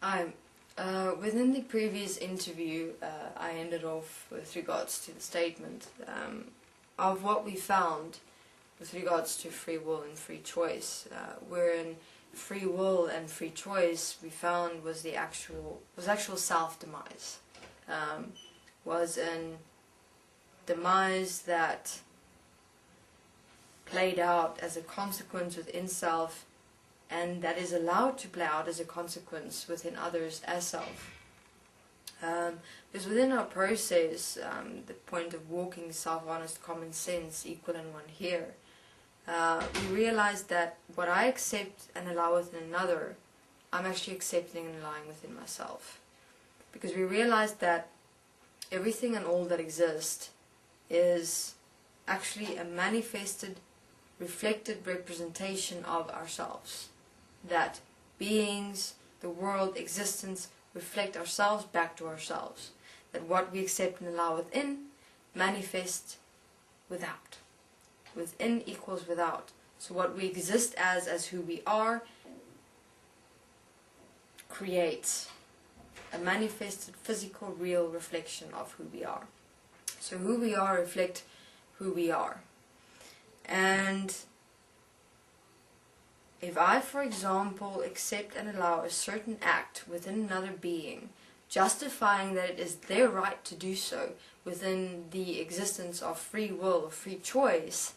Hi. Within the previous interview, I ended off with regards to the statement of what we found with regards to free will and free choice. Wherein free will and free choice we found was actual self-demise. Was an demise that played out as a consequence within self, and that is allowed to play out as a consequence within others as self. Because within our process, the point of walking self-honest common sense, equal and one here, we realize that what I accept and allow within another, I'm actually accepting and allowing within myself. Because we realize that everything and all that exists is actually a manifested, reflected representation of ourselves. That beings, the world, existence, reflect ourselves back to ourselves. That what we accept and allow within manifests without. Within equals without. So what we exist as who we are, creates a manifested physical real reflection of who we are. So who we are reflect who we are. And if I, for example, accept and allow a certain act within another being, justifying that it is their right to do so within the existence of free will or free choice,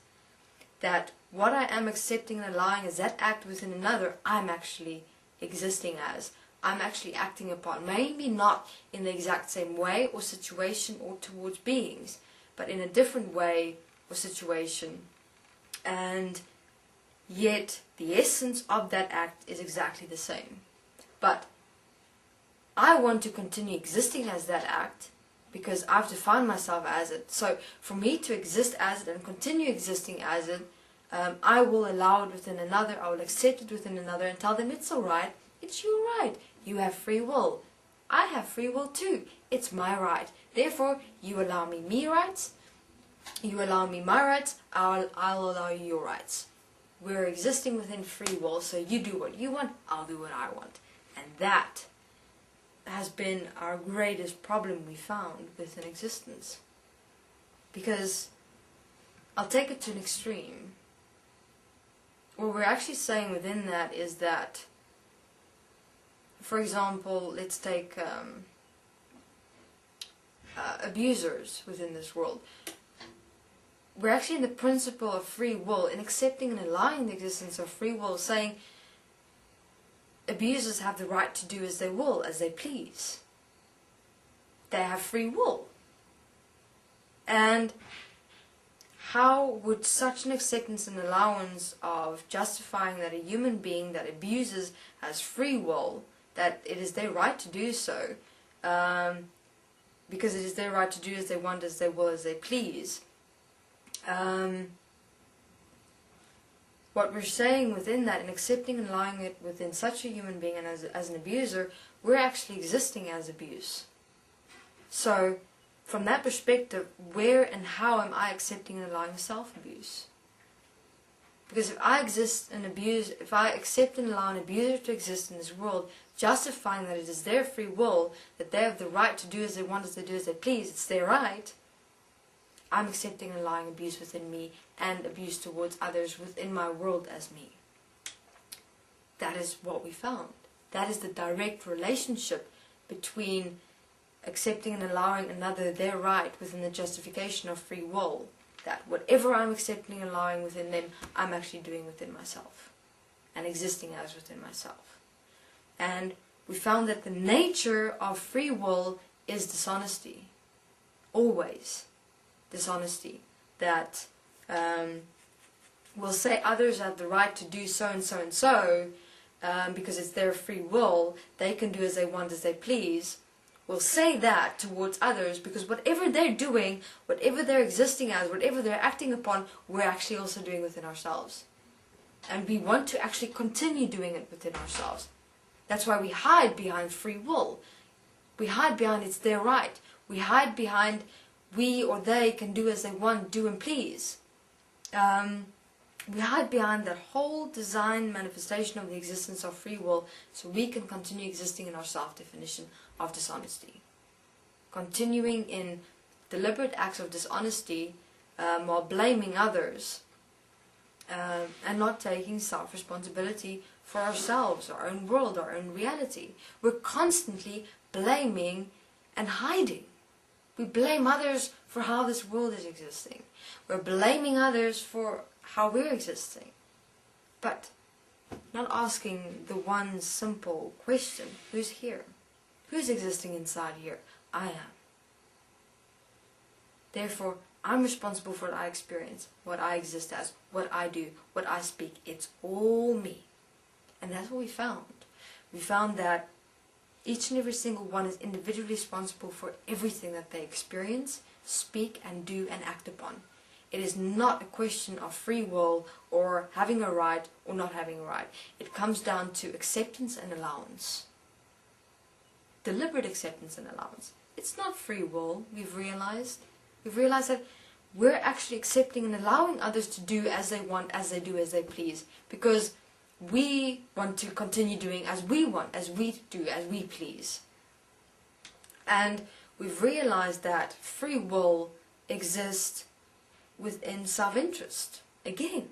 that what I am accepting and allowing as that act within another, I'm actually existing as. I'm actually acting upon. Maybe not in the exact same way or situation or towards beings, but in a different way or situation. And yet the essence of that act is exactly the same. But I want to continue existing as that act because I've defined myself as it. So for me to exist as it and continue existing as it, I will allow it within another, I will accept it within another and tell them it's alright, it's your right. You have free will. I have free will too. It's my right. Therefore, you allow me rights, you allow me my rights, I'll allow you your rights. We're existing within free will, so you do what you want, I'll do what I want. And that has been our greatest problem we found within existence. Because, I'll take it to an extreme. What we're actually saying within that is that, for example, let's take abusers within this world. We're actually in the principle of free will, in accepting and allowing the existence of free will, saying abusers have the right to do as they will, as they please. They have free will. And how would such an acceptance and allowance of justifying that a human being that abuses has free will, that it is their right to do so, because it is their right to do as they want, as they will, as they please. What we're saying within that and accepting and allowing it within such a human being and as an abuser, we're actually existing as abuse. So, from that perspective, where and how am I accepting and allowing self-abuse? Because if I accept and allow an abuser to exist in this world, justifying that it is their free will, that they have the right to do as they want, as they do as they please, it's their right, I'm accepting and allowing abuse within me and abuse towards others within my world as me. That is what we found. That is the direct relationship between accepting and allowing another their right within the justification of free will. That whatever I'm accepting and allowing within them, I'm actually doing within myself. And existing as within myself. And we found that the nature of free will is dishonesty. Always. Dishonesty. That will say others have the right to do so and so and so, because it's their free will, they can do as they want, as they please. Will say that towards others because whatever they're doing, whatever they're existing as, whatever they're acting upon, we're actually also doing within ourselves. And we want to actually continue doing it within ourselves. That's why we hide behind free will. We hide behind it's their right. We hide behind we or they can do as they want, do and please. We hide behind that whole design manifestation of the existence of free will so we can continue existing in our self-definition of dishonesty. Continuing in deliberate acts of dishonesty while blaming others and not taking self-responsibility for ourselves, our own world, our own reality. We're constantly blaming and hiding. We blame others for how this world is existing. We're blaming others for how we're existing. But not asking the one simple question, who's here? Who's existing inside here? I am. Therefore, I'm responsible for what I experience, what I exist as, what I do, what I speak. It's all me. And that's what we found. We found that each and every single one is individually responsible for everything that they experience, speak, and do and act upon. It is not a question of free will or having a right or not having a right. It comes down to acceptance and allowance. Deliberate acceptance and allowance. It's not free will, we've realized. We've realized that we're actually accepting and allowing others to do as they want, as they do, as they please. Because we want to continue doing as we want, as we do, as we please. And we've realized that free will exists within self-interest. Again,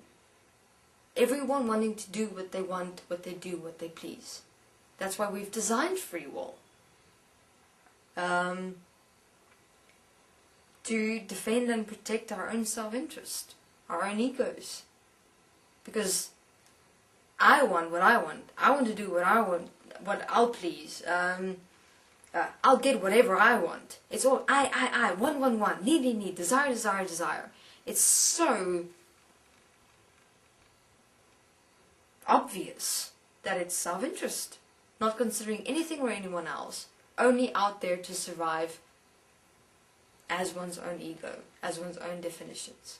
everyone wanting to do what they want, what they do, what they please. That's why we've designed free will. To defend and protect our own self-interest, our own egos. Because I want what I want. I want to do what I want, what I'll please. I'll get whatever I want. It's all I, want, need, desire, desire, desire. It's so obvious that it's self-interest, not considering anything or anyone else, only out there to survive as one's own ego, as one's own definitions.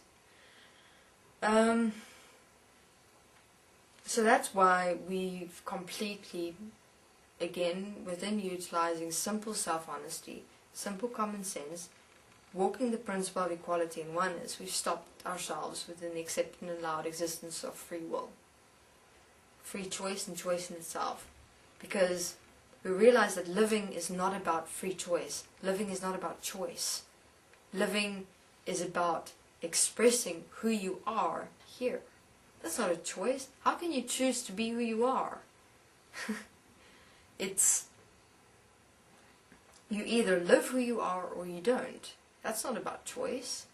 So that's why we've completely, again, within utilizing simple self-honesty, simple common sense, walking the principle of equality and oneness, we've stopped ourselves within the accepted and allowed existence of free will. Free choice and choice in itself. Because we realize that living is not about free choice. Living is not about choice. Living is about expressing who you are here. That's not a choice. How can you choose to be who you are? It's, you either live who you are or you don't. That's not about choice.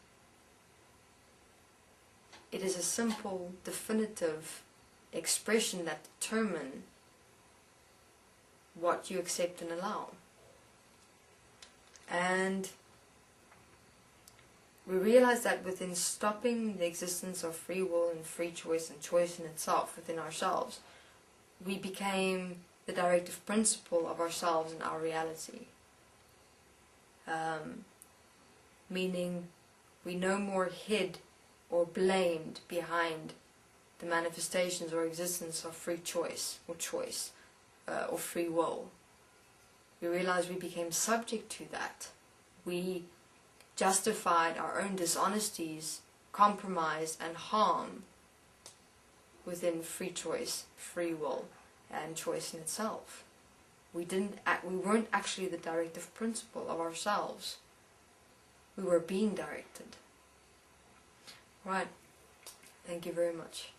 It is a simple, definitive expression that determines what you accept and allow. And we realize that within stopping the existence of free will and free choice and choice in itself within ourselves, we became the directive principle of ourselves and our reality. Meaning we no more hid or blamed behind the manifestations or existence of free choice or free will. We realized we became subject to that. We justified our own dishonesties, compromise and harm within free choice, free will and choice in itself. We weren't actually the directive principle of ourselves. We were being directed. Right. Thank you very much.